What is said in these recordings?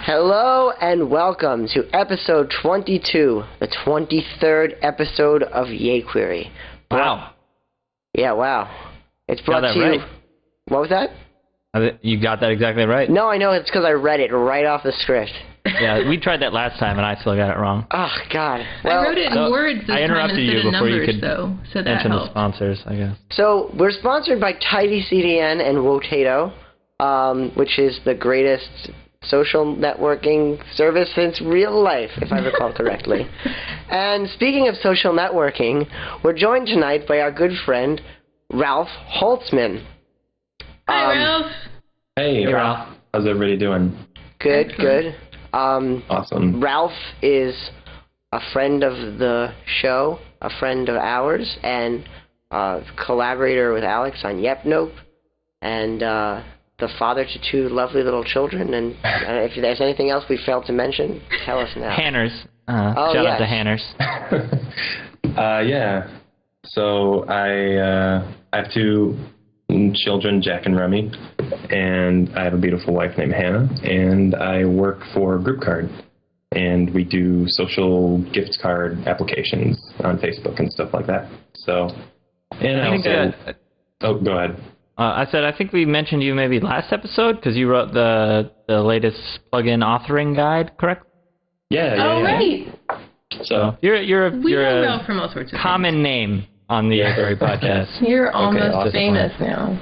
Hello and welcome to episode 22, the 23rd episode of yayQuery. Wow. Yeah, wow. It's brought Got that to you. right. What was that? You got that exactly right. No, I know it's because I read it right off the script. Yeah, we tried that last time and I still got it wrong. Oh, God. Well, I wrote it in words this I time interrupted instead you of before you numbers, could though, so that mention the helped. sponsors, I guess. So, we're sponsored by TidyCDN and Wotato, which is the greatest social networking service since real life, if I recall correctly. And speaking of social networking, we're joined tonight by our good friend, Ralph Holtzman. Hi, Ralph. Hey, Ralph. How's everybody doing? Good, Excellent. good. Awesome. Ralph is a friend of the show, a friend of ours, and a collaborator with Alex on Yep Nope, and the father to two lovely little children. And if there's anything else we failed to mention, tell us now. Hanners. Oh, Shout yes. out to Hanners. Yeah. So I have two children, Jack and Remy, and I have a beautiful wife named Hannah, and I work for Group Card, and we do social gift card applications on Facebook and stuff like that. So, and I also... Oh, go ahead. I said I think we mentioned you maybe last episode because you wrote the latest plugin authoring guide, correct? Yeah. Oh, right. So You're We know a Ralph from all sorts of common name on the yayQuery podcast. You're almost awesome. famous now. things.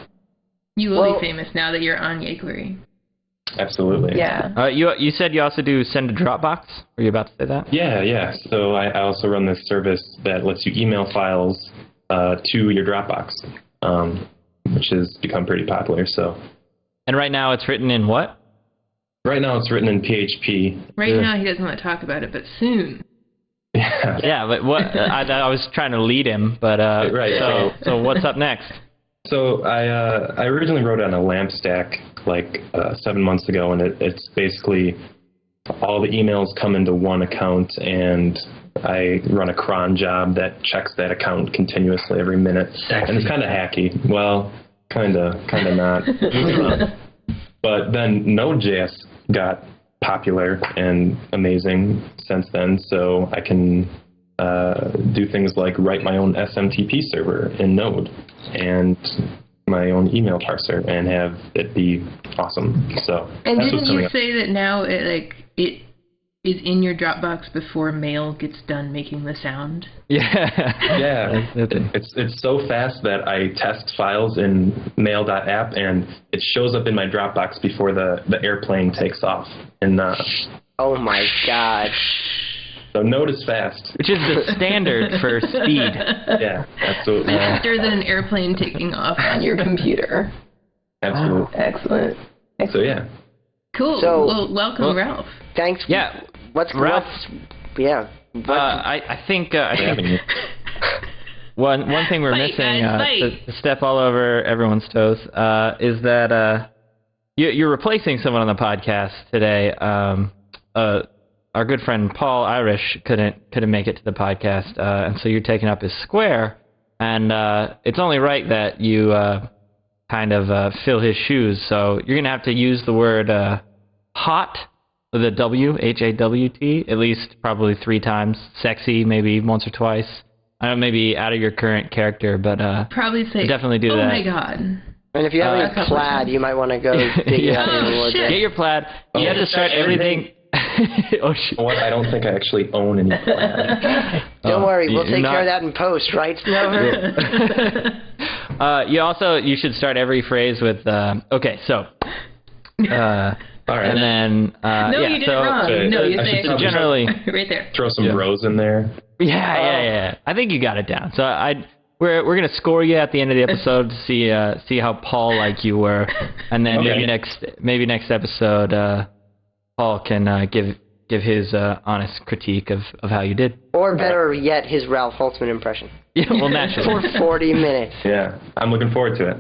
You will Well- be famous now that you're on yayQuery. absolutely. Yeah. You said you also do send to Dropbox. Were you about to say that? Yeah. So I also run this service that lets you email files to your Dropbox, which has become pretty popular. So And right now it's written in what? right now it's written in PHP. Right Yeah. now, he doesn't want to talk about it, but soon. Yeah. Yeah, but what? I was trying to lead him, but Right. So what's up next? So I originally wrote it on a LAMP stack like 7 months ago, and it's basically all the emails come into one account, and I run a cron job that checks that account continuously every minute. And it's kind of hacky. Well, kind of not. But then Node.js got popular and amazing since then, so I can do things like write my own SMTP server in Node and my own email parser and have it be awesome. So And that's what's didn't coming you up. say that now it is in your Dropbox before mail gets done making the sound? Yeah. Yeah, it's so fast that I test files in mail.app and it shows up in my Dropbox before the airplane takes off. And Oh, my God. so Node is fast. Which is the standard for speed. Yeah, absolutely. Faster than an airplane taking off. On your computer. Absolutely. Excellent. So yeah. Cool. So- well, welcome, Ralph. Thanks. Yeah. What's Ralph? Yeah. I think Having you. one thing we're Fight, missing guys, fight. to step all over everyone's toes is that you're replacing someone on the podcast today. Our good friend Paul Irish couldn't make it to the podcast, and so you're taking up his square. And it's only right that you kind of fill his shoes. So you're gonna have to use the word hot with a W, H-A-W-T, at least probably 3 times. Sexy, maybe once or twice. I don't know, maybe out of your current character, but Probably say, definitely do oh that. my God. And if you have any That's plaid, you might want to go dig it out in the Oh, woods. shit. Get your plaid. You have to start everything. Oh shit. What? I don't think I actually own any plaid. Don't worry, we'll you're take not- care of that in post, right, Snover? You should start every phrase with okay, so All right. and then No, yeah, you did so it wrong. Okay, No, you I should say probably generally right there. throw some Yeah. rows in there. yeah. I think you got it down. So we're gonna score you at the end of the episode to see how Paul like you were, and then Okay. maybe next episode Paul can give his honest critique of how you did. Or better yet, his Ralph Holtzman impression. Yeah, well naturally. For 40 minutes. Yeah, I'm looking forward to it.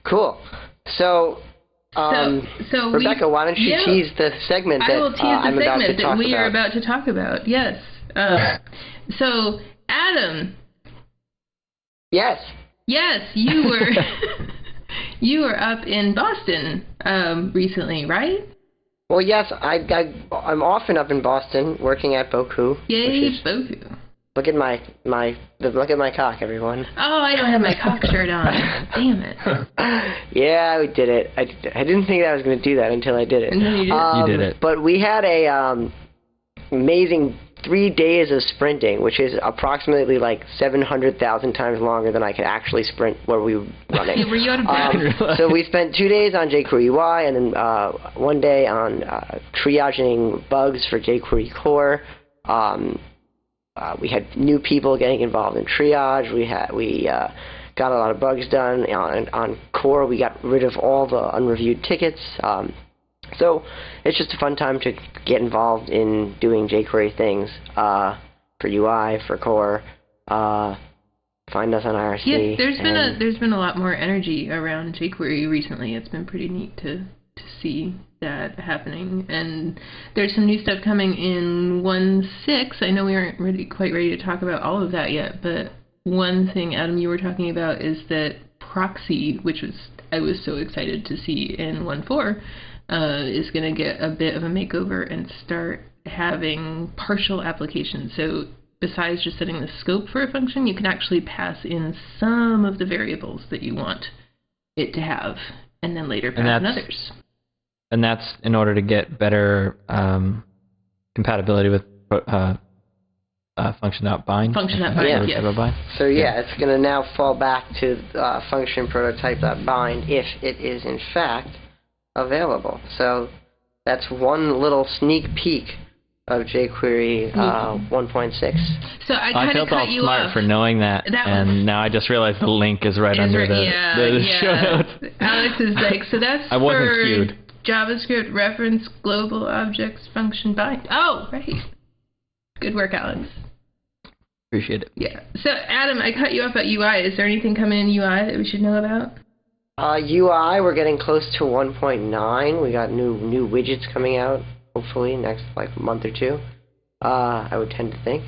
Cool. So, So Rebecca, why don't you yeah. tease the segment that I will tease I'm the about to segment that talk we are about? about to talk about. Yes. So, Adam. Yes. Yes, you were you were up in Boston recently, right? Well, yes, I'm often up in Boston working at Boku. Yay, Boku. Look at my cock, everyone. Oh, I don't have my cock shirt on. Damn it. Yeah, we did it. I didn't think I was going to do that until I did it. And then you did. You did it. But we had a amazing 3 days of sprinting, which is approximately like 700,000 times longer than I could actually sprint where we were running. Were you out of breath? So we spent 2 days on jQuery UI, and then 1 day on triaging bugs for jQuery core. We had new people getting involved in triage. We got a lot of bugs done on core. We got rid of all the unreviewed tickets. So it's just a fun time to get involved in doing jQuery things for UI, for core. Find us on IRC. Yeah, there's been a lot more energy around jQuery recently. It's been pretty neat to see that happening. And there's some new stuff coming in 1.6. I know we aren't quite ready to talk about all of that yet, but one thing, Adam, you were talking about is that proxy, which I was so excited to see in 1.4, is going to get a bit of a makeover and start having partial applications. So besides just setting the scope for a function, you can actually pass in some of the variables that you want it to have, and then later pass in others. And that's in order to get better compatibility with function.bind. Function.bind, yes. So yeah, it's going to now fall back to function prototype.bind if it is in fact available. So that's one little sneak peek of jQuery 1.6. So I kind of cut you off. I felt all smart for knowing that and now I just realized the link is right under the show notes. Alex is like, so that's I wasn't for skewed. JavaScript reference global objects function bind. Oh, right. Good work, Alex. Appreciate it. Yeah. So Adam, I cut you off at UI. Is there anything coming in UI that we should know about? UI, we're getting close to 1.9. We got new widgets coming out, hopefully next month or two. I would tend to think.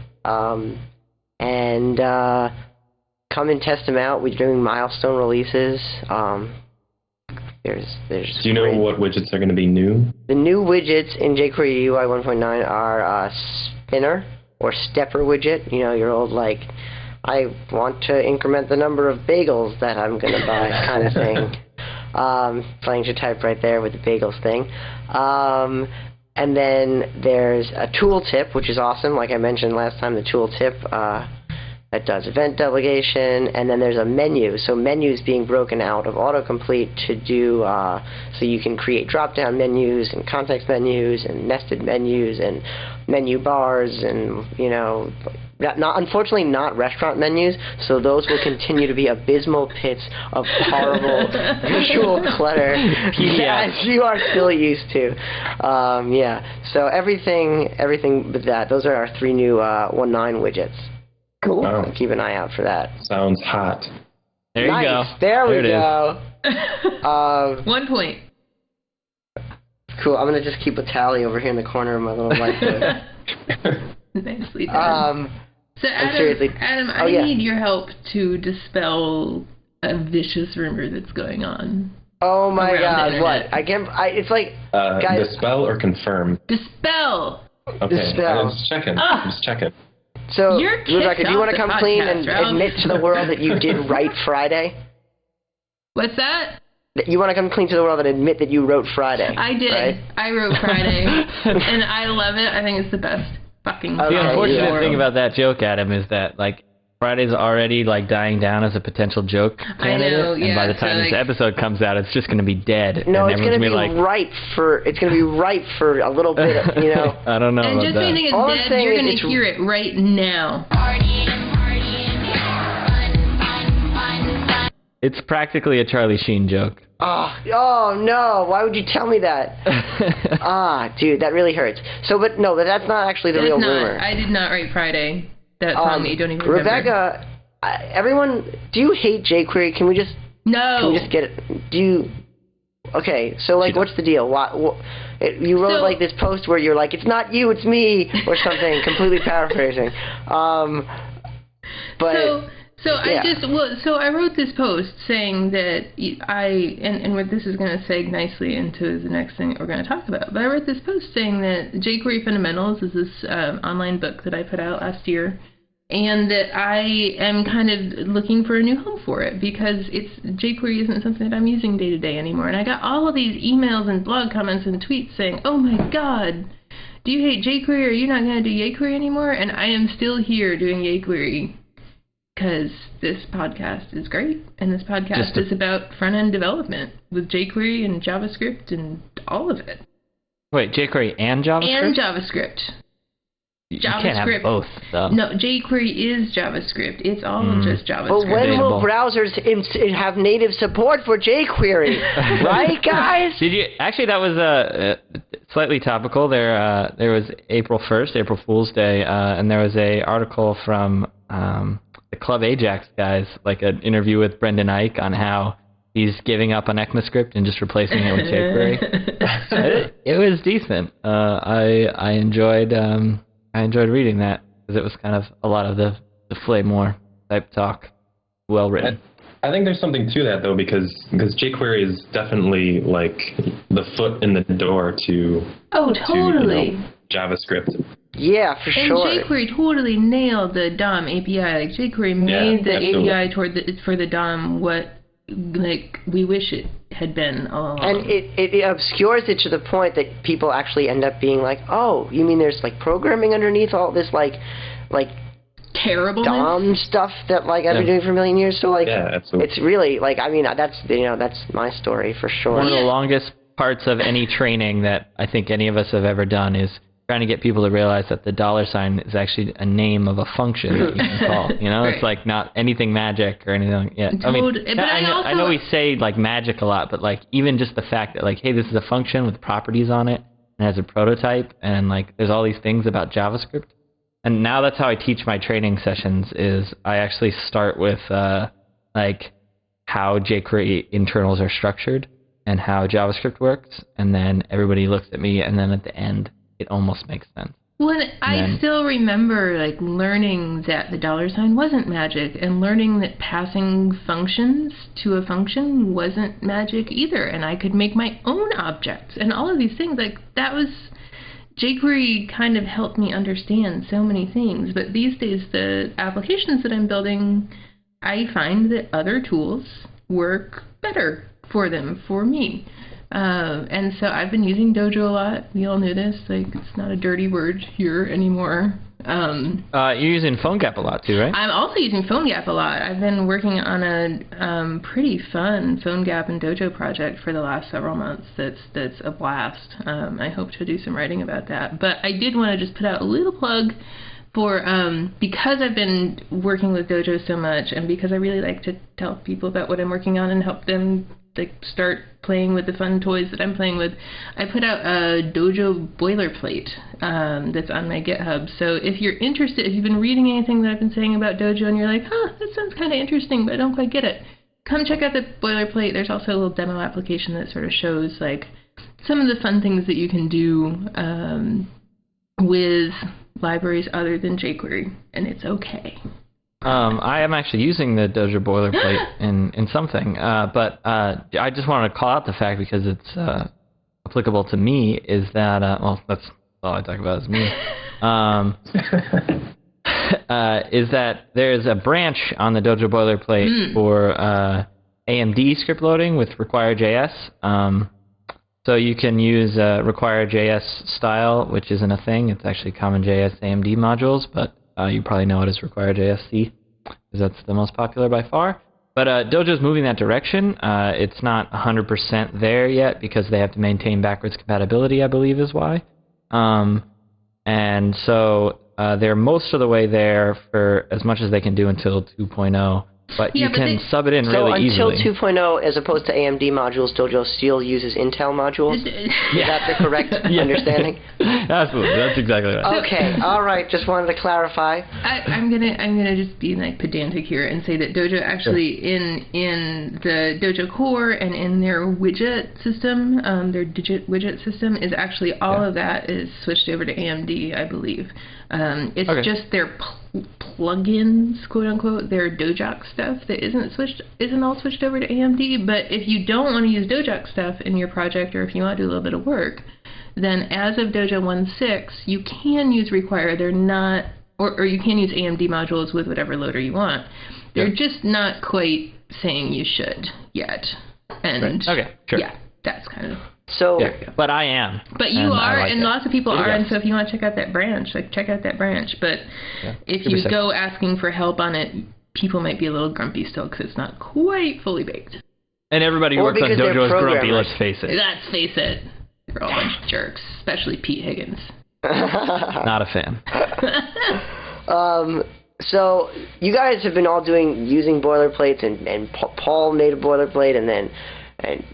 And come and test them out. We're doing milestone releases. There's. Do you know what widgets are going to be new? The new widgets in jQuery UI 1.9 are spinner or stepper widget. You know, your old I want to increment the number of bagels that I'm going to buy kind of thing. Playing to type right there with the bagels thing. And then there's a tooltip, which is awesome. Like I mentioned last time, the tooltip that does event delegation. And then there's a menu. So menus being broken out of autocomplete to do, so you can create drop-down menus and context menus and nested menus and menu bars and, you know, unfortunately not restaurant menus, so those will continue to be abysmal pits of horrible visual clutter as you are still used to. Yeah, so everything with that. Those are our 3 new 1.9 widgets. Cool. Wow. So keep an eye out for that. Sounds hot. There you go. There we go. 1 point. Cool. I'm gonna just keep a tally over here in the corner of my little whiteboard. Nicely done. So Adam, I need your help to dispel a vicious rumor that's going on. Oh my God! What? It's like guys. Dispel or confirm? Dispel. Okay. Dispel. I'm just checking. I'm just checking. So, Rebecca, do you want to come clean and admit to the world that you did write Friday? What's that? You want to come clean to the world and admit that you wrote Friday? I did. Right? I wrote Friday, and I love it. I think it's the best fucking. The unfortunate thing about that joke, Adam, is that Friday's already dying down as a potential joke candidate, I know, yeah, and by the time this episode comes out, it's just going to be dead. No, and it's going to be ripe for. It's going to be ripe for a little bit. You know. I don't know. And about just when you think it's dead, you're going to hear it right now. It's practically a Charlie Sheen joke. Oh no! Why would you tell me that? Dude, that really hurts. So, but that's not actually the real rumor. I did not write Friday. That song that you don't even remember. Rebecca, everyone, do you hate jQuery? Can we just Can we just get it? Do you? Okay, so what's the deal? You wrote this post where you're like, it's not you, it's me, or something. Completely paraphrasing. But So I wrote this post saying that and what this is going to segue nicely into the next thing that we're going to talk about. But I wrote this post saying that jQuery Fundamentals is this online book that I put out last year, and that I am kind of looking for a new home for it because jQuery isn't something that I'm using day to day anymore. And I got all of these emails and blog comments and tweets saying, "Oh my God, do you hate jQuery? Are you not going to do yayQuery anymore?" And I am still here doing yayQuery because this podcast is great, and this podcast is about front-end development with jQuery and JavaScript and all of it. Wait, jQuery and JavaScript? And JavaScript. You can't have both, though. No, jQuery is JavaScript. It's all just JavaScript. But when will browsers have native support for jQuery? Right, guys? Did you actually? That was slightly topical. There was April 1st, April Fool's Day, and there was a article from the Club Ajax guys, like an interview with Brendan Eich on how he's giving up on ECMAScript and just replacing it with jQuery. it was decent. I enjoyed reading that because it was kind of a lot of the Flaymore type talk, well written. I think there's something to that though, because jQuery is definitely like the foot in the door to totally JavaScript. Yeah, for sure. And jQuery totally nailed the DOM API. Like jQuery made the absolutely. API for the DOM what like we wish it had been all along. And it obscures it to the point that people actually end up being like, "Oh, you mean there's like programming underneath all this like terrible DOM stuff that like I've been doing for a million years?" So like, it's really like, I mean, that's my story for sure. One of the longest parts of any training that I think any of us have ever done is trying to get people to realize that the $sign is actually a name of a function that you can call. You know, it's like not anything magic or anything. Yeah, I mean, I know we say like magic a lot, but like even just the fact that like, hey, this is a function with properties on it and has a prototype, and like there's all these things about JavaScript. And now that's how I teach my training sessions. Is I actually start with like how jQuery internals are structured and how JavaScript works, and then everybody looks at me, and then at the end, it almost makes sense. Well, I still remember like learning that the $sign wasn't magic, and learning that passing functions to a function wasn't magic either, and I could make my own objects and all of these things. Like that was jQuery kind of helped me understand so many things. But these days, the applications that I'm building, I find that other tools work better for them for me. And so I've been using Dojo a lot. We all knew this. Like, it's not a dirty word here anymore. You're using PhoneGap a lot too, right? I'm also using PhoneGap a lot. I've been working on a pretty fun PhoneGap and Dojo project for the last several months. That's a blast. I hope to do some writing about that. But I did want to just put out a little plug for because I've been working with Dojo so much, and because I really like to tell people about what I'm working on and help them like start playing with the fun toys that I'm playing with, I put out a Dojo boilerplate that's on my GitHub. So if you're interested, if you've been reading anything that I've been saying about Dojo and you're like, that sounds kind of interesting, but I don't quite get it, come check out the boilerplate. There's also a little demo application that sort of shows like some of the fun things that you can do with libraries other than jQuery, and it's okay. I am actually using the Dojo boilerplate in something, but I just wanted to call out the fact, because it's applicable to me, is that, that's all I talk about is me, is that there's a branch on the Dojo boilerplate for AMD script loading with require.js. So you can use require.js style, which isn't a thing. It's actually CommonJS AMD modules, but you probably know it as require.js-C, because that's the most popular by far. But Dojo's moving that direction. It's not 100% there yet, because they have to maintain backwards compatibility, I believe is why. And so they're most of the way there for as much as they can do until 2.0. But you can sub it in really easily. So until 2.0, as opposed to AMD modules, Dojo still uses Intel modules? Is that the correct understanding? Absolutely, that's exactly right. Okay, all right, just wanted to clarify. I'm gonna just be like pedantic here and say that Dojo actually in the Dojo core and in their widget system, their digit widget system, is actually all of that is switched over to AMD, I believe. It's just their plugins, quote unquote. Their Dojoc stuff that isn't all switched over to AMD. But if you don't want to use Dojoc stuff in your project, or if you want to do a little bit of work, then as of Dojo 1.6, you can use Require. They're not, or you can use AMD modules with whatever loader you want. They're just not quite saying you should yet. And okay, sure. Yeah, that's kind of. So, but I am. But you are, like and it. lots of people are, and so if you want to check out that branch, check out that branch. But if you go asking for help on it, people might be a little grumpy still because it's not quite fully baked. And everybody who works on Dojo is grumpy, let's face it. Let's face it. They're all a bunch of jerks, especially Pete Higgins. Not a fan. So you guys have been all using boilerplates, and Paul made a boilerplate, and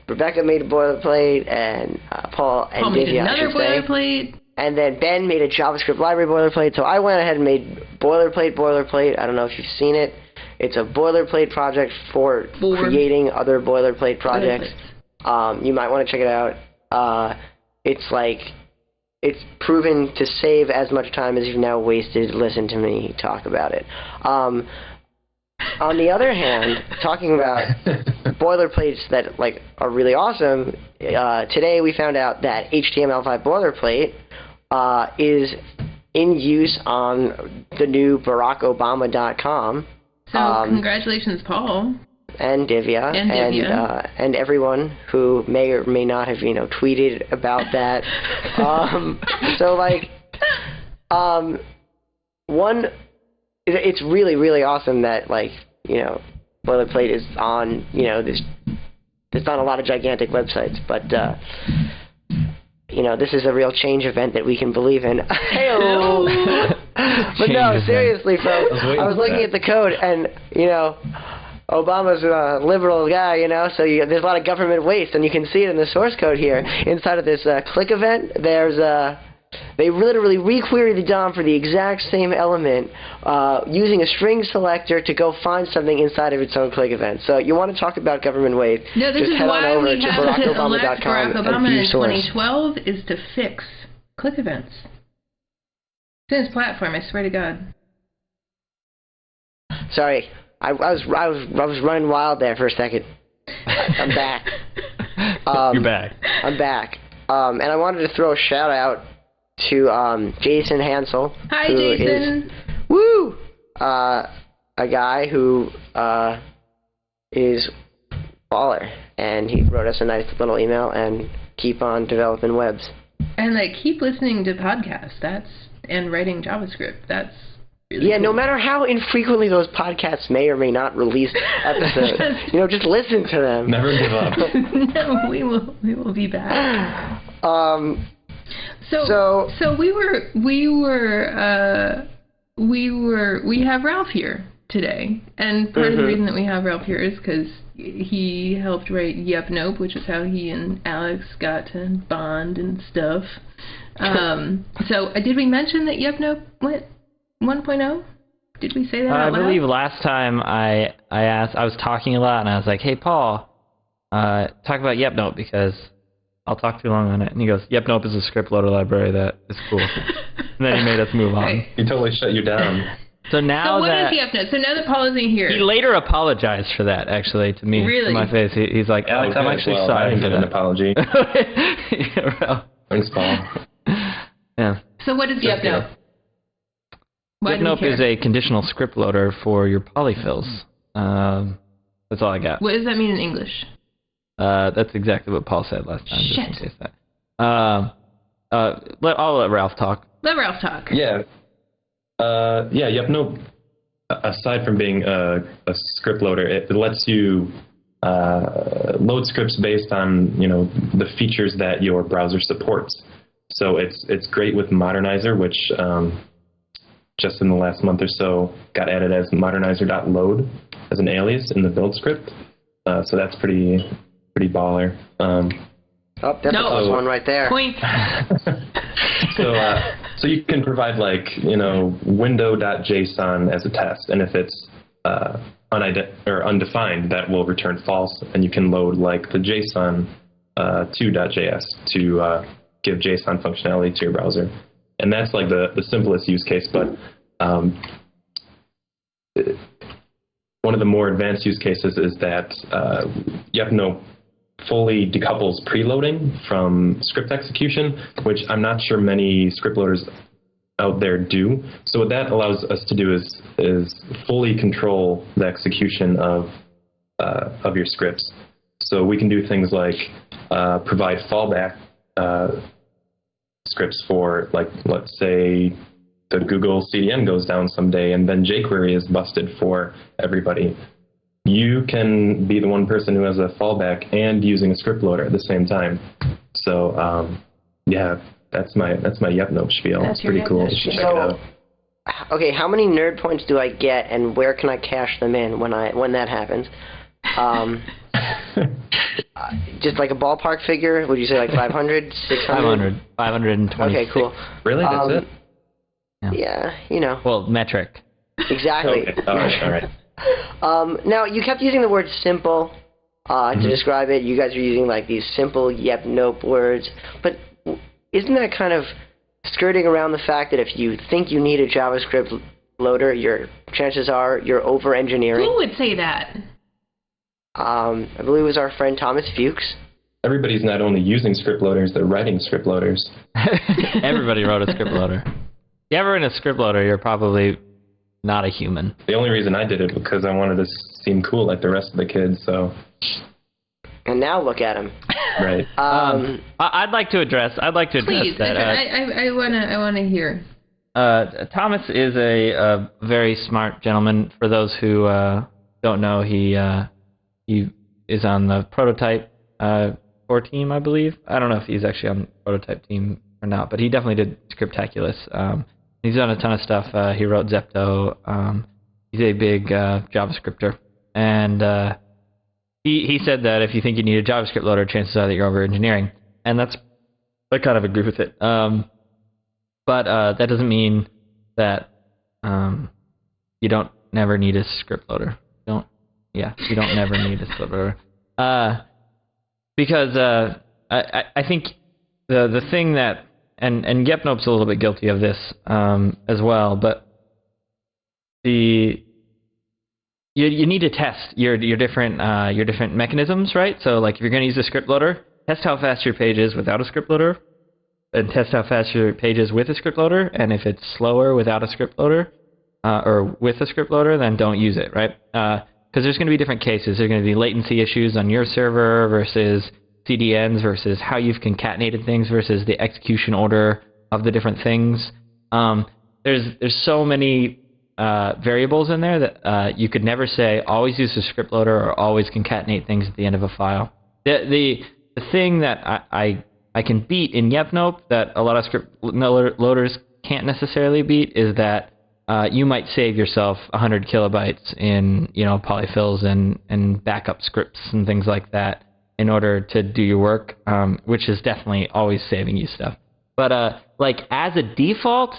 Rebecca made a boilerplate, and Paul made Divya, another boilerplate. And then Ben made a JavaScript library boilerplate. So I went ahead and made boilerplate. I don't know if you've seen it. It's a boilerplate project for creating other boilerplate projects. You might want to check it out. It's proven to save as much time as you've now wasted. Listen to me talk about it. On the other hand, talking about boilerplates that are really awesome, today we found out that HTML5 boilerplate is in use on the new BarackObama.com. So congratulations, Paul. And Divya. And everyone who may or may not have, tweeted about that. It's really, really awesome that, boilerplate is on, there's not a lot of gigantic websites, but, this is a real change event that we can believe in. But no, seriously, folks, I was looking at the code, and, Obama's a liberal guy, so there's a lot of government waste, and you can see it in the source code here. Inside of this click event, they literally requery the DOM for the exact same element using a string selector to go find something inside of its own click event. So you want to talk about government waste, no, this just is head why on over we to have to elect BarackObama.com Barack Obama and view in source. 2012 is to fix click events. It's in his platform, I swear to God. Sorry, I was running wild there for a second. I'm back. You're back. I'm back. And I wanted to throw a shout out to Jason Hansel. Hi, Jason. A guy who is baller, and he wrote us a nice little email, and keep on developing webs. And keep listening to podcasts. And writing JavaScript. That's really cool. No matter how infrequently those podcasts may or may not release episodes, just listen to them. Never give up. No, we will be back. So we have Ralph here today, and part of the reason that we have Ralph here is because he helped write Yep Nope, which is how he and Alex got to bond and stuff. So did we mention that Yep Nope went 1.0? Did we say that out loud? I believe last time I asked, I was talking a lot, and I was like, hey, Paul, talk about Yep Nope because I'll talk too long on it. And he goes, Yep Nope is a script loader library that is cool. And then he made us move on. Right. He totally shut you down. So now what is Yep Nope? So now that Paul isn't here. He later apologized for that, actually, to me. Really? To my face. He's like, Alex, I'm actually sorry for that. An apology. Yeah, well. Thanks, Paul. Yeah. So what is Yep Nope? Yep Nope is a conditional script loader for your polyfills. That's all I got. What does that mean in English? That's exactly what Paul said last time. Shit. Just in case that. I'll let Ralph talk. Let Ralph talk. Yeah. Yep Nope, aside from being a script loader, it lets you load scripts based on the features that your browser supports. So it's great with Modernizer, which just in the last month or so got added as modernizer.load as an alias in the build script. So that's pretty baller. That's a plus one right there. Point. So you can provide window.json as a test, and if it's undefined, that will return false, and you can load the JSON 2.js to give JSON functionality to your browser. And that's the simplest use case, but one of the more advanced use cases is that yepnope fully decouples preloading from script execution, which I'm not sure many script loaders out there do. So what that allows us to do is fully control the execution of your scripts. So we can do things like provide fallback scripts for, like, let's say the Google CDN goes down someday and then jQuery is busted for everybody. You can be the one person who has a fallback and using a script loader at the same time. So yeah, that's my yepnope spiel. That's it's pretty cool. You should check it out. Okay, how many nerd points do I get, and where can I cash them in when that happens? Just like a ballpark figure, would you say like 500, 600? 520. Okay, cool. Really? That's it? Yeah, you know. Well, metric. Exactly. Okay. All right. Now, you kept using the word simple to describe it. You guys are using like these simple yep-nope words. But isn't that kind of skirting around the fact that if you think you need a JavaScript loader, chances are you're over-engineering? Who would say that? I believe it was our friend Thomas Fuchs. Everybody's not only using script loaders, they're writing script loaders. Everybody wrote a script loader. If you ever in a script loader, you're probably not a human. The only reason I did it was because I wanted to seem cool like the rest of the kids, so... And now look at him. Right. I'd like to address Please, that. I wanna hear. Thomas is a very smart gentleman. For those who don't know, he is on the prototype core team, I believe. I don't know if he's actually on the prototype team or not, but he definitely did Scriptaculous. He's done a ton of stuff. He wrote Zepto. He's a big JavaScripter, and he said that if you think you need a JavaScript loader, chances are that you're over-engineering, and I kind of agree with it. But that doesn't mean that you don't never need a script loader. You don't never need a script loader. Because I think the thing that, and yepnope's a little bit guilty of this as well, but you need to test your different mechanisms, right? So like if you're going to use a script loader, test how fast your page is without a script loader, and test how fast your page is with a script loader. And if it's slower without a script loader, or with a script loader, then don't use it, right? Because there's going to be different cases. There's going to be latency issues on your server versus CDNs versus how you've concatenated things versus the execution order of the different things. There's so many variables in there that you could never say always use a script loader or always concatenate things at the end of a file. The thing that I can beat in yepnope that a lot of script loaders can't necessarily beat is that you might save yourself 100 kilobytes in polyfills and backup scripts and things like that in order to do your work, which is definitely always saving you stuff. But like as a default,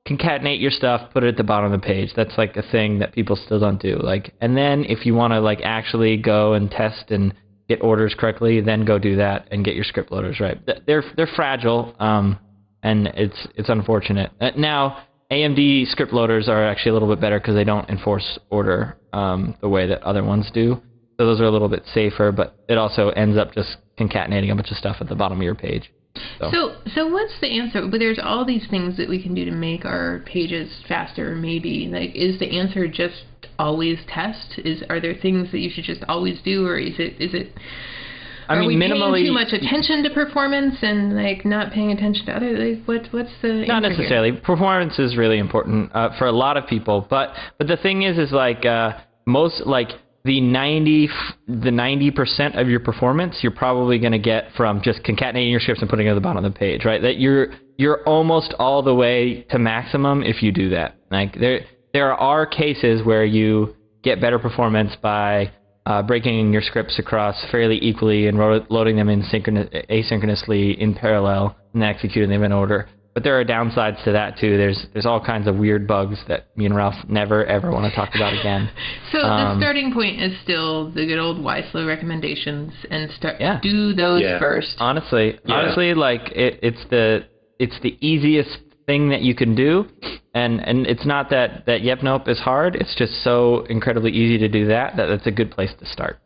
concatenate your stuff, put it at the bottom of the page. That's like a thing that people still don't do. Like, and then if you want to like actually go and test and get orders correctly, then go do that and get your script loaders right. They're fragile, and it's unfortunate. Now, AMD script loaders are actually a little bit better because they don't enforce order the way that other ones do. So those are a little bit safer, but it also ends up just concatenating a bunch of stuff at the bottom of your page. So what's the answer? But there's all these things that we can do to make our pages faster, maybe. Like, is the answer just always test? Are there things that you should just always do, or is it are we minimally paying too much attention to performance and like not paying attention to other, like what's the not answer necessarily here? Performance is really important for a lot of people, but the thing is like most, like the 90% of your performance you're probably going to get from just concatenating your scripts and putting it at the bottom of the page, right? That you're almost all the way to maximum if you do that. Like there are cases where you get better performance by breaking your scripts across fairly equally and loading them in asynchronously in parallel and then executing them in order. But there are downsides to that too. There's all kinds of weird bugs that me and Ralph never ever want to talk about again. So the starting point is still the good old YSlow recommendations and do those first. Honestly, like it's the easiest thing that you can do, and it's not that yep-nope is hard. It's just so incredibly easy to do that that's a good place to start.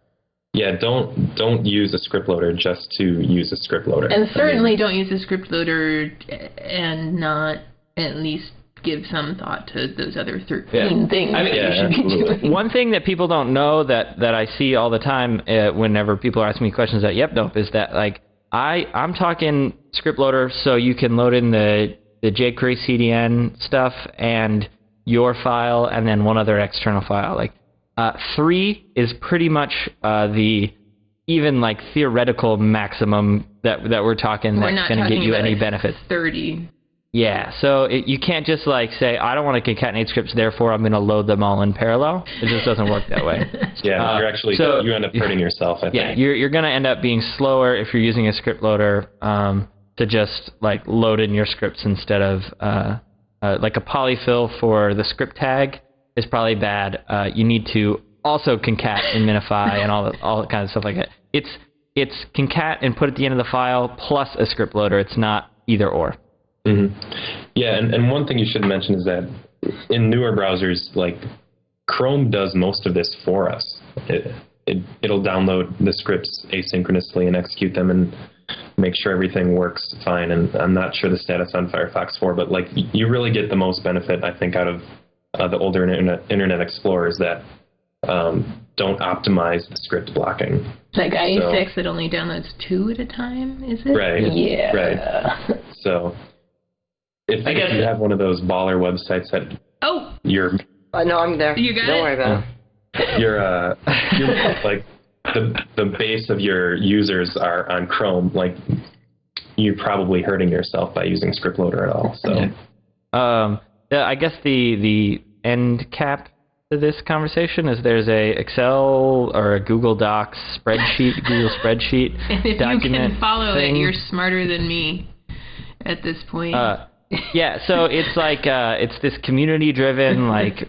Yeah, don't use a script loader just to use a script loader. And certainly don't use a script loader and not at least give some thought to those other 13 things that you should be doing. One thing that people don't know that I see all the time whenever people are asking me questions at yep-nope is that, like, I'm talking script loader so you can load in the jQuery CDN stuff and your file and then one other external file. Like, 3 is pretty much the even like theoretical maximum that we're talking that's going to get you any benefits. 30. Yeah, so you can't just like say, I don't want to concatenate scripts, therefore I'm going to load them all in parallel. It just doesn't work that way. Yeah, you're actually you end up hurting yourself, I think. Yeah, you're going to end up being slower if you're using a script loader to just like load in your scripts instead of like a polyfill for the script tag is probably bad. You need to also concat and minify and all that kind of stuff like that. It's concat and put at the end of the file plus a script loader. It's not either or. Mm-hmm. Yeah, and one thing you should mention is that in newer browsers, like Chrome does most of this for us. It'll download the scripts asynchronously and execute them and make sure everything works fine. And I'm not sure the status on Firefox 4, but like you really get the most benefit, I think, out of the older Internet Explorers that don't optimize the script blocking. Like IE6 that only downloads 2 at a time, is it? Right. Yeah. Right. So if you have one of those baller websites that you're... no, I'm there. You got Don't worry about it. You're like the base of your users are on Chrome, like you're probably hurting yourself by using script loader at all. So I guess the end cap to this conversation is there's a Excel or a Google Docs spreadsheet, Google spreadsheet and if document you can follow thing. it, you're smarter than me at this point. Yeah, so it's like it's this community-driven like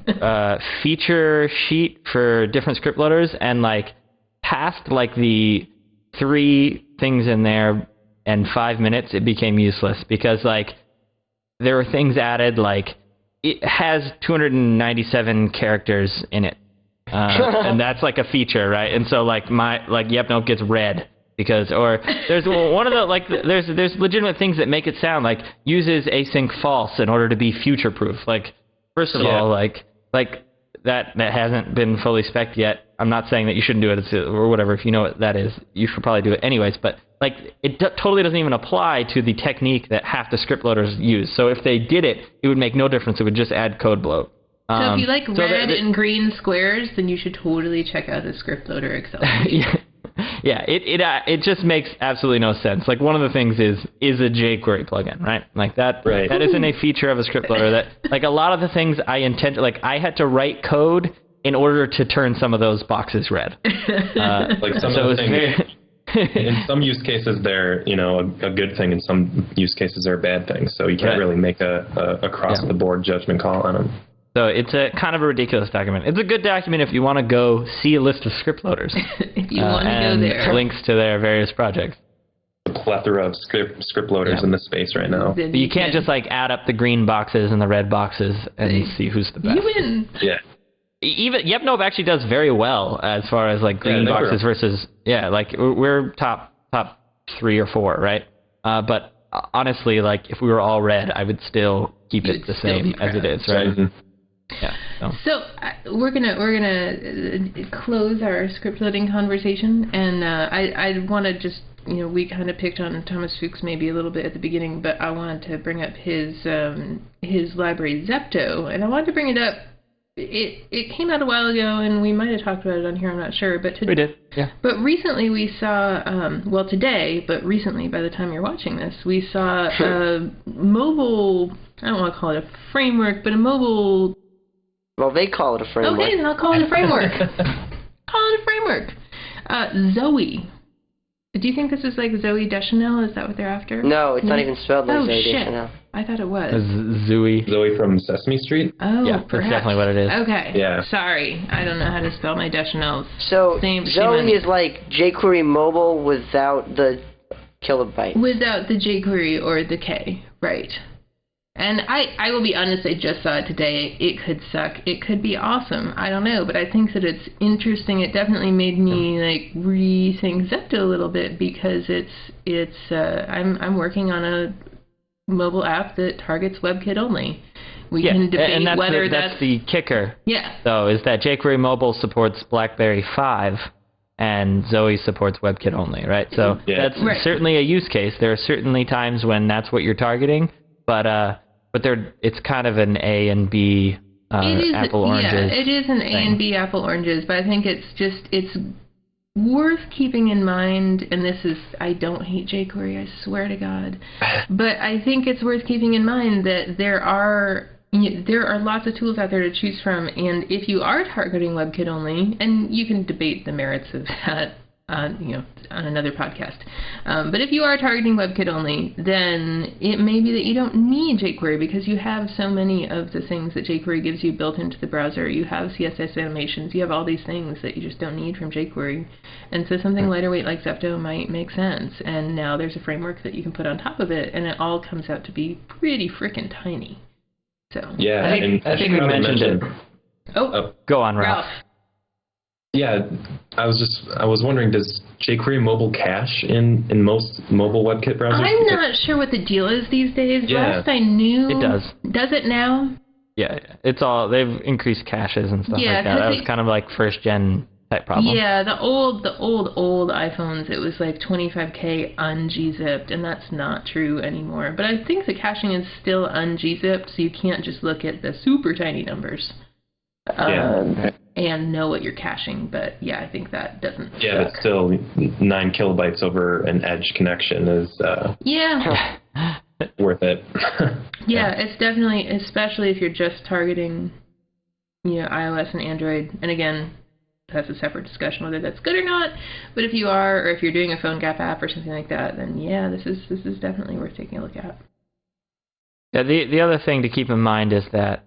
feature sheet for different script loaders, and like past like the 3 things in there and 5 minutes, it became useless because like there were things added like it has 297 characters in it, and that's like a feature, right? And so like yep-nope gets red. Because, or there's one of the, like, there's legitimate things that make it sound like uses async false in order to be future proof. Like, first of all, like that hasn't been fully spec'd yet. I'm not saying that you shouldn't do it or whatever. If you know what that is, you should probably do it anyways. But like, it totally doesn't even apply to the technique that half the script loaders use. So if they did it, it would make no difference. It would just add code bloat. So if you like red and green squares, then you should totally check out the script loader Excel sheet. Yeah, it just makes absolutely no sense. Like, one of the things is a jQuery plugin, right? Like that isn't a feature of a script loader. That, like, a lot of the things I had to write code in order to turn some of those boxes red. Like some of the things, in some use cases they're a good thing, in some use cases they're a bad thing. So you can't really make a across the board judgment call on them. So it's a kind of a ridiculous document. It's a good document if you want to go see a list of script loaders. If you want to go there. And links to their various projects. A plethora of script loaders in the space right now. But you can't just like add up the green boxes and the red boxes and see who's the best. You win. Yeah. Even yep-nope actually does very well as far as like green boxes versus like we're top 3 or 4, right? But honestly, like if we were all red, I would still keep it the same as it is, right? Mm-hmm. Yeah. So we're gonna close our script loading conversation, and I want to just we kind of picked on Thomas Fuchs maybe a little bit at the beginning, but I wanted to bring up his library Zepto, and I wanted to bring it up. It came out a while ago, and we might have talked about it on here. I'm not sure, but we did. Yeah. But recently we saw today, but recently by the time you're watching this, we saw a mobile. I don't want to call it a framework, but a mobile. Well, they call it a framework. Okay, then I'll call it a framework. Call it a framework. Zoe. Do you think this is like Zoe Deschanel? Is that what they're after? No, it's not even spelled like Zoe shit. Deschanel. I thought it was. Zoe. Zoe from Sesame Street? Oh, yeah, perhaps. That's definitely what it is. Okay. Yeah. Sorry, I don't know how to spell my Deschanels. So Zoe is like jQuery mobile without the kilobyte. Without the jQuery or the K, right. And I will be honest, I just saw it today. It could suck. It could be awesome. I don't know, but I think that it's interesting. It definitely made me like rethink Zepto a little bit because I'm working on a mobile app that targets WebKit only. We can debate and that's whether that's the kicker. Yeah. So is that jQuery Mobile supports BlackBerry 5 and Zoe supports WebKit only, right? So that's certainly a use case. There are certainly times when that's what you're targeting, but it's kind of an A and B apple oranges. Yeah, it is an A and B apple oranges, but I think it's worth keeping in mind, and I don't hate jQuery, I swear to God, but I think it's worth keeping in mind that there are lots of tools out there to choose from, and if you are targeting WebKit only, and you can debate the merits of that on another podcast, but if you are targeting WebKit only, then it may be that you don't need jQuery because you have so many of the things that jQuery gives you built into the browser. You have CSS animations, you have all these things that you just don't need from jQuery, and so something lighter weight like Zepto might make sense, and now there's a framework that you can put on top of it, and it all comes out to be pretty frickin' tiny. So yeah, I think we mentioned it. Oh, go on, Ralph. Yeah, I was wondering, does jQuery mobile cache in most mobile WebKit browsers? I'm not sure what the deal is these days. Yeah. Last I knew, it does. Does it now? Yeah, it's all, they've increased caches and stuff like that. That was kind of like first gen type problem. Yeah, the old iPhones, it was like 25K un-gzipped, and that's not true anymore. But I think the caching is still un-gzipped, so you can't just look at the super tiny numbers. And know what you're caching, but yeah, I think that doesn't. Yeah, but still, 9 kilobytes over an edge connection is worth it. Yeah, it's definitely, especially if you're just targeting, iOS and Android. And again, that's a separate discussion whether that's good or not. But if you are, or if you're doing a phone gap app or something like that, then yeah, this is definitely worth taking a look at. Yeah, the other thing to keep in mind is that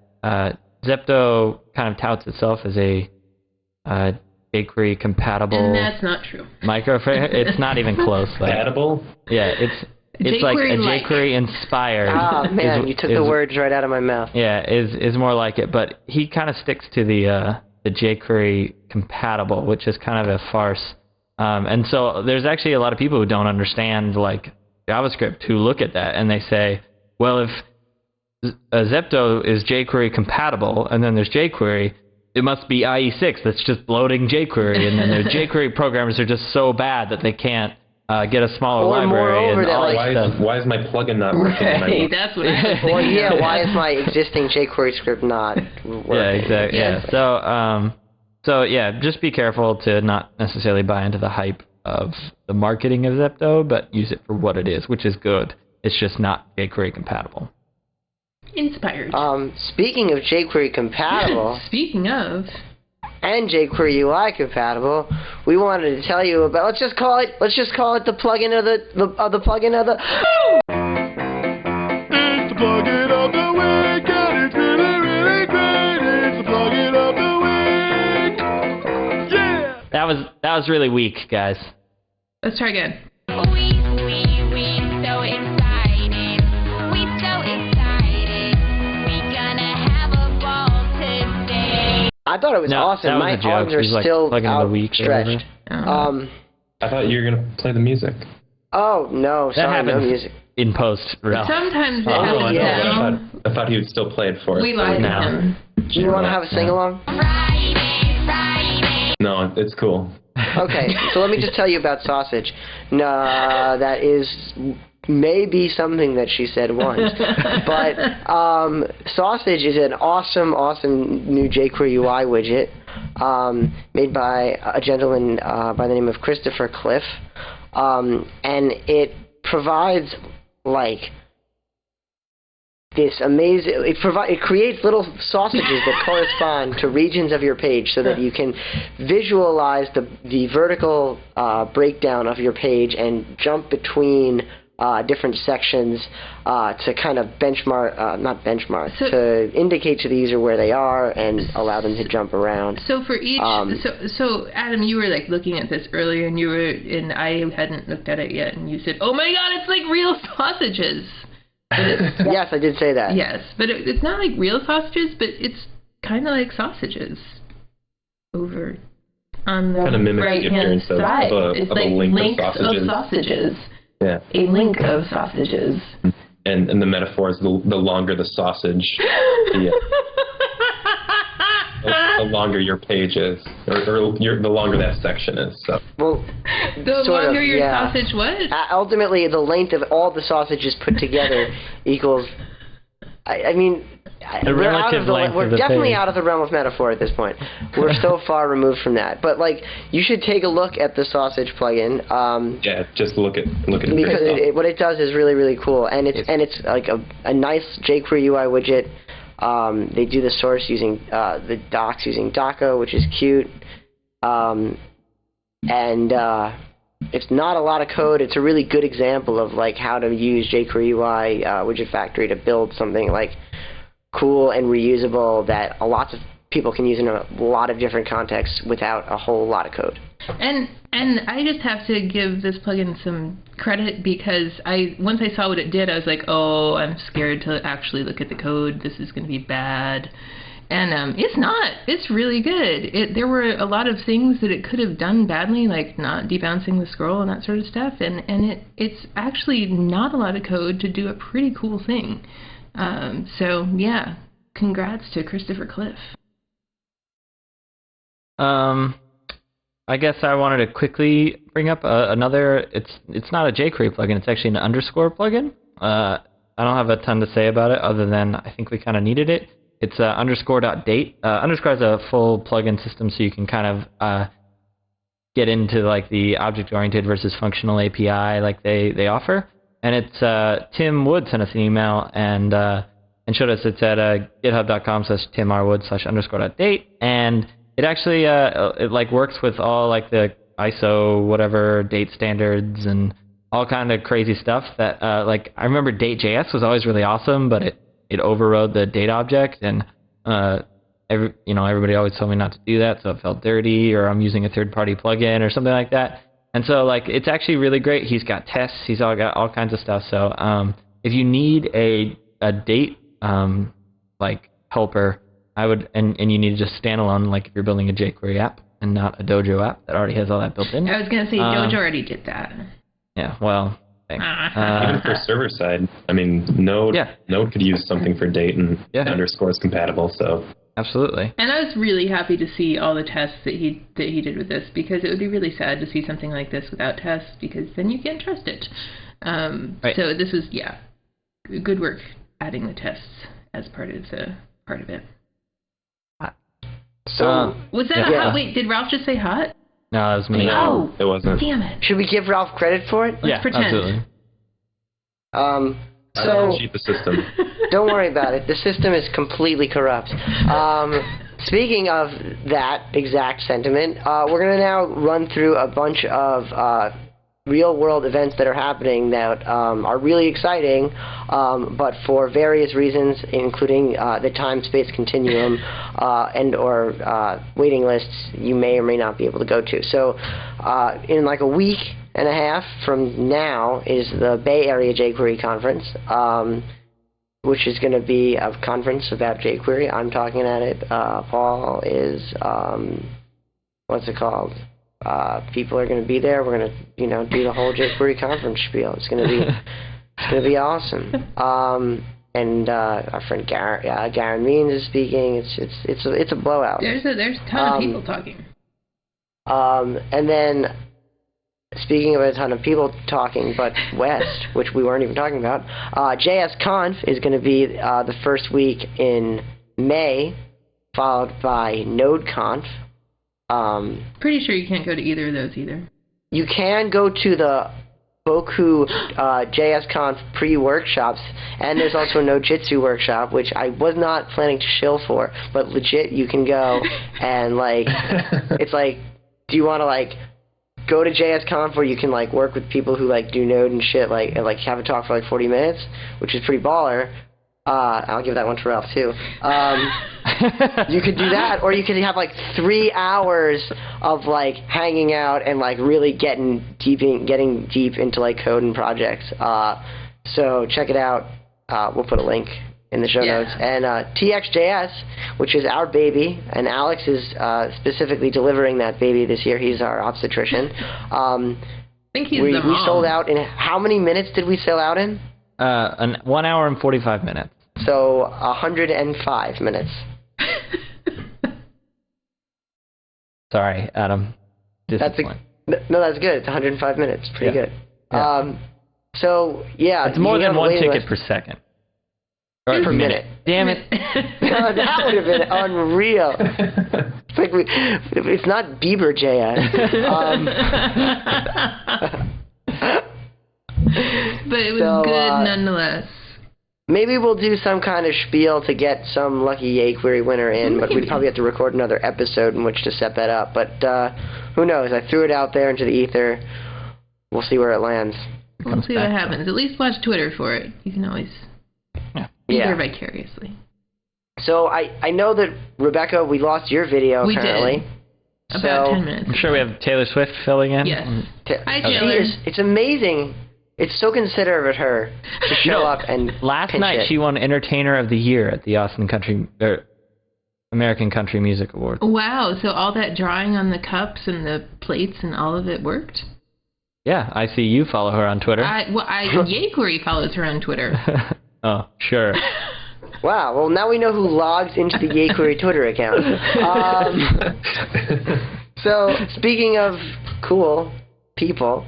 Zepto kind of touts itself as a jQuery compatible. And that's not true. Microframe. It's not even close. Compatible? Yeah, it's like a jQuery inspired. Oh man, you took the words right out of my mouth. Yeah, is more like it, but he kind of sticks to the jQuery compatible, which is kind of a farce. And so there's actually a lot of people who don't understand like JavaScript who look at that and they say, well, if Zepto is jQuery compatible, and then there's jQuery, it must be IE6 that's just bloating jQuery, and then the jQuery programmers are just so bad that they can't get a smaller library. And all why is my plugin not working? Hey, that's what I Well, why is my existing jQuery script not working? Yeah, exactly. Yeah. So yeah, just be careful to not necessarily buy into the hype of the marketing of Zepto, but use it for what it is, which is good. It's just not jQuery compatible. Inspired. Speaking of jQuery compatible. Speaking of. And jQuery UI compatible, we wanted to tell you about. Let's just call it the plugin of the plugin of the. It's the plugin of the week, and it's really, really great. It's the plugin of the week. Yeah. That was really weak, guys. Let's try again. I thought it was awesome. My arms are still outstretched. I thought you were going to play the music. Oh, no. Sorry, no music. In post, Ralph. Sometimes it happens now. I thought he would still play it for us. We lied to him. Do you want to have a sing-along? No, it's cool. Okay, so let me just tell you about Sausage. No, that is maybe something that she said once. But Sausage is an awesome new jQuery UI widget made by a gentleman by the name of Christopher Cliff. And it provides like this amazing. It creates little sausages that correspond to regions of your page, so that you can visualize the vertical breakdown of your page and jump between different sections to kind of to indicate to the user where they are and allow them to jump around. So for each, so Adam, you were like looking at this earlier, and I hadn't looked at it yet, and you said, "Oh my God, it's like real sausages." Yes, I did say that. Yes, but it's not like real sausages, but it's kind of like sausages over on the Kind of mimics the right-hand appearance of side. a It's of a like link links of sausages. sausages. Yeah. A link of sausages. And the metaphor is the longer the sausage, the longer your page is, or the longer that section is. So. Well, The sort longer of, your yeah. sausage what? Ultimately, the length of all the sausages put together equals. I mean, we're out of we're definitely out of the realm of metaphor at this point. We're so far removed from that. But like, you should take a look at the sausage plugin. Yeah, just look at it. Because what it does is really, really cool, and it's like a nice jQuery UI widget. They do the source using the docs using Doco, which is cute. It's not a lot of code. It's a really good example of like how to use jQuery UI widget factory to build something like cool and reusable that a lot of people can use in a lot of different contexts without a whole lot of code. And I just have to give this plugin some credit because once I saw what it did, I was like, oh, I'm scared to actually look at the code. This is going to be bad. And it's not. It's really good. There were a lot of things that it could have done badly, like not debouncing the scroll and that sort of stuff. And it's actually not a lot of code to do a pretty cool thing. So yeah, congrats to Christopher Cliff. I guess I wanted to quickly bring up another. It's not a jQuery plugin. It's actually an underscore plugin. I don't have a ton to say about it other than I think we kind of needed it. It's underscore.date. Underscore is a full plugin system, so you can kind of get into like the object-oriented versus functional API like they offer. And it's Tim Wood sent us an email and showed us it's at github.com/timrwood/underscore.date, and it actually it like works with all like the ISO whatever date standards and all kind of crazy stuff that like I remember date.js was always really awesome, but it overrode the date object, and everybody always told me not to do that, so it felt dirty, or I'm using a third-party plugin or something like that. And so like it's actually really great. He's got tests. He's got all kinds of stuff. So if you need a date like helper, I would and you need to just standalone, like if you're building a jQuery app and not a Dojo app that already has all that built in. I was gonna say Dojo already did that. Yeah, well, thanks. Even for server side, I mean, Node could use something for date, and underscore is compatible. So absolutely. And I was really happy to see all the tests that he did with this, because it would be really sad to see something like this without tests, because then you can't trust it. Right. So this was good work adding the tests as part of it. So was that hot? Wait, did Ralph just say hot? No, that was me. Oh, it wasn't. Damn it. should we give Ralph credit for it? Let's pretend. Absolutely. So Cheat the system. don't worry about it. The system is completely corrupt. Speaking of that exact sentiment, we're going to now run through a bunch of real-world events that are happening that are really exciting, but for various reasons, including the time-space continuum and or waiting lists, you may or may not be able to go to. So in like a week and a half from now is the Bay Area jQuery conference, which is going to be a conference about jQuery. I'm talking at it. Paul is, what's it called? People are going to be there. We're going to, do the whole jQuery conference spiel. It's going to be awesome. And our friend Garen Means is speaking. It's a blowout. There's a ton of people talking. And then, speaking of a ton of people talking, but West, which we weren't even talking about, JSConf is going to be the first week in May, followed by NodeConf. Pretty sure you can't go to either of those either. You can go to the Boku JSConf pre-workshops, and there's also a Nojitsu workshop, which I was not planning to shill for, but legit you can go and it's like, do you want to go to JSConf where you can work with people who do Node and shit, and have a talk for 40 minutes, which is pretty baller. I'll give that one to Ralph too. You could do that, or you could have 3 hours of hanging out and really getting deep into code and projects. So check it out. we'll put a link in the show Yeah. notes. And TXJS, which is our baby, and Alex is specifically delivering that baby this year. He's our obstetrician. I think he's We the mom. sold out in, how many minutes did we sell out in? 1 hour and 45 minutes. So 105 minutes. Sorry, Adam. That's Disappoint. no, that's good. It's 105 minutes. Pretty Yeah. good. Yeah. So yeah, It's more you than have a one waiting ticket list per second. per minute. Damn it. That would have been unreal. It's like it's not Bieber JS. But it was So, good nonetheless. Maybe we'll do some kind of spiel to get some lucky yayQuery winner in, but we'd Maybe. probably have to record another episode in which to set that up. But who knows? I threw it out there into the ether. We'll see where it lands. We'll see what happens. At least watch Twitter for it. You can always be there vicariously. So I know that, Rebecca, we lost your video We apparently. did. About So- 10 minutes. I'm sure we have Taylor Swift filling in. Yes. Hi, She Taylor. it's amazing. It's so considerate of her to show up and Last pinch night it. she won Entertainer of the Year at the American Country Music Awards. Wow, so all that drawing on the cups and the plates and all of it worked? Yeah, I see you follow her on Twitter. yayQuery follows her on Twitter. Oh, sure. Wow. Well, now we know who logs into the yayQuery Twitter account. So speaking of cool people,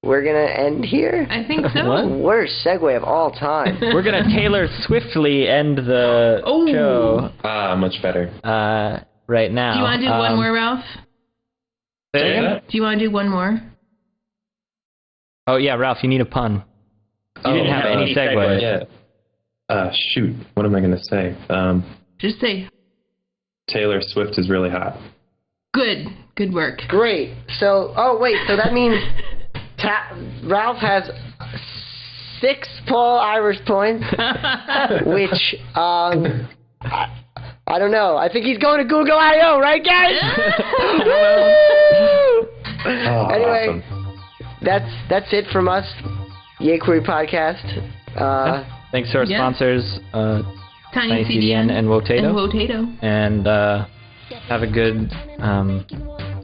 we're gonna end here. I think so. What? Worst segue of all time. We're going to Taylor Swiftly end the Oh. show Much better. right now. Do you want to do one more, Ralph? Say it again? Do you want to do one more? Oh, yeah, Ralph, you need a pun. You didn't have any segue. Yeah. Shoot. What am I going to say? Just say, Taylor Swift is really hot. good work. Great. So, so that means Ralph has 6 Paul Irish points, which I don't know. I think he's going to Google I/O, right, guys? Anyway, Awesome. that's it from us, yayQuery podcast. Thanks to our Yeah. sponsors, Tiny CDN and Wotato. And Wotato. And have a good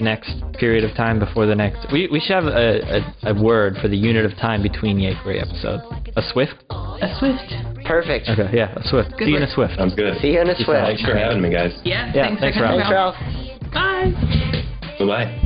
next period of time before the next. We should have a word for the unit of time between yayQuery episodes. A Swift? A Swift. Perfect. Okay, yeah, a Swift. Good See you in work. a Swift. Sounds good. See you in a Swift. Thanks for having me, guys. Yeah, Yeah, thanks thanks, for coming, Thanks, Ralph. Bye. Bye-bye.